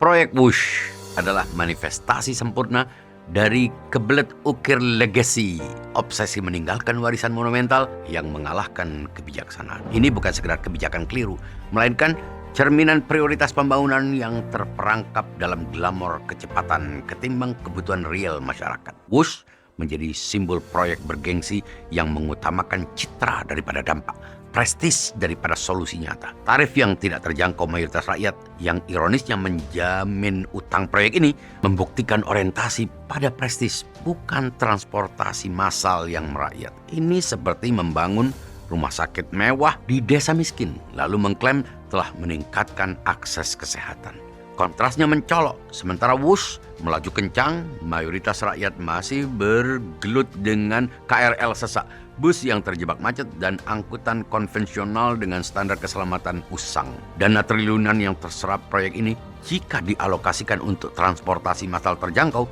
Proyek Wush adalah manifestasi sempurna dari kebelet ukir legasi, obsesi meninggalkan warisan monumental yang mengalahkan kebijaksanaan. Ini bukan sekedar kebijakan keliru, melainkan cerminan prioritas pembangunan yang terperangkap dalam glamor kecepatan ketimbang kebutuhan real masyarakat. Wush menjadi simbol proyek bergengsi yang mengutamakan citra daripada dampak, prestis daripada solusi nyata. Tarif yang tidak terjangkau mayoritas rakyat yang ironisnya menjamin utang proyek ini membuktikan orientasi pada prestis, bukan transportasi massal yang merakyat. Ini seperti membangun rumah sakit mewah di desa miskin, lalu mengklaim telah meningkatkan akses kesehatan. Kontrasnya mencolok, sementara Wush melaju kencang, mayoritas rakyat masih bergelut dengan KRL sesak, bus yang terjebak macet, dan angkutan konvensional dengan standar keselamatan usang. Dana triliunan yang terserap proyek ini, jika dialokasikan untuk transportasi massal terjangkau,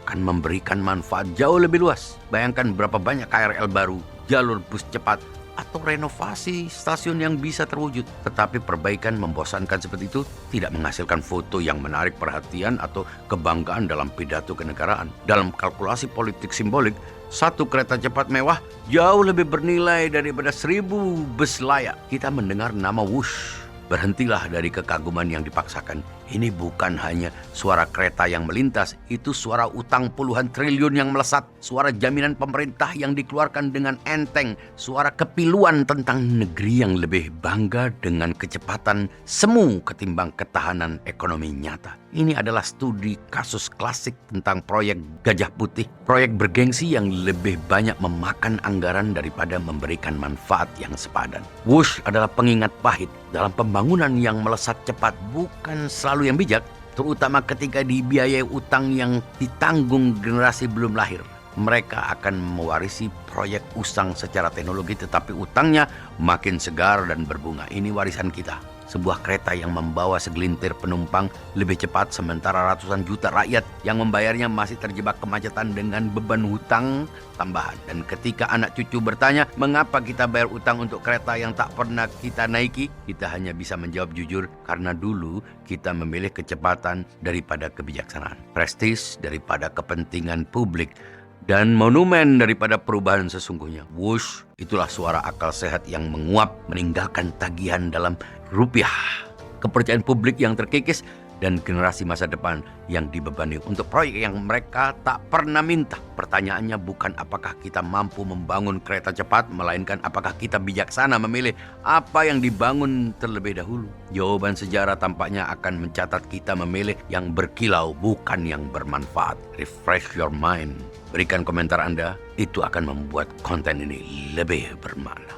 akan memberikan manfaat jauh lebih luas. Bayangkan berapa banyak KRL baru, jalur bus cepat, atau renovasi stasiun yang bisa terwujud. Tetapi perbaikan membosankan seperti itu tidak menghasilkan foto yang menarik perhatian atau kebanggaan dalam pidato kenegaraan. Dalam kalkulasi politik simbolik, satu kereta cepat mewah jauh lebih bernilai daripada 1000 bus layak. Kita mendengar nama Wush, berhentilah dari kekaguman yang dipaksakan. Ini bukan hanya suara kereta yang melintas, itu suara utang puluhan triliun yang melesat, suara jaminan pemerintah yang dikeluarkan dengan enteng, suara kepiluan tentang negeri yang lebih bangga dengan kecepatan semu ketimbang ketahanan ekonomi nyata. Ini adalah studi kasus klasik tentang proyek Gajah Putih, proyek bergengsi yang lebih banyak memakan anggaran daripada memberikan manfaat yang sepadan. Wush adalah pengingat pahit dalam pembangunan yang melesat cepat bukan selalu yang bijak, terutama ketika dibiayai utang yang ditanggung generasi belum lahir. Mereka akan mewarisi proyek usang secara teknologi, tetapi utangnya makin segar dan berbunga. Ini warisan kita. Sebuah kereta yang membawa segelintir penumpang lebih cepat, sementara ratusan juta rakyat yang membayarnya masih terjebak kemacetan dengan beban hutang tambahan. Dan ketika anak cucu bertanya, mengapa kita bayar utang untuk kereta yang tak pernah kita naiki? Kita hanya bisa menjawab jujur, karena dulu kita memilih kecepatan daripada kebijaksanaan, prestis daripada kepentingan publik, dan monumen daripada perubahan sesungguhnya. Wush, itulah suara akal sehat yang menguap meninggalkan tagihan dalam rupiah, kepercayaan publik yang terkikis, dan generasi masa depan yang dibebani untuk proyek yang mereka tak pernah minta. Pertanyaannya bukan apakah kita mampu membangun kereta cepat, melainkan apakah kita bijaksana memilih apa yang dibangun terlebih dahulu. Jawaban sejarah tampaknya akan mencatat kita memilih yang berkilau, bukan yang bermanfaat. Refresh your mind. Berikan komentar Anda, itu akan membuat konten ini lebih bermakna.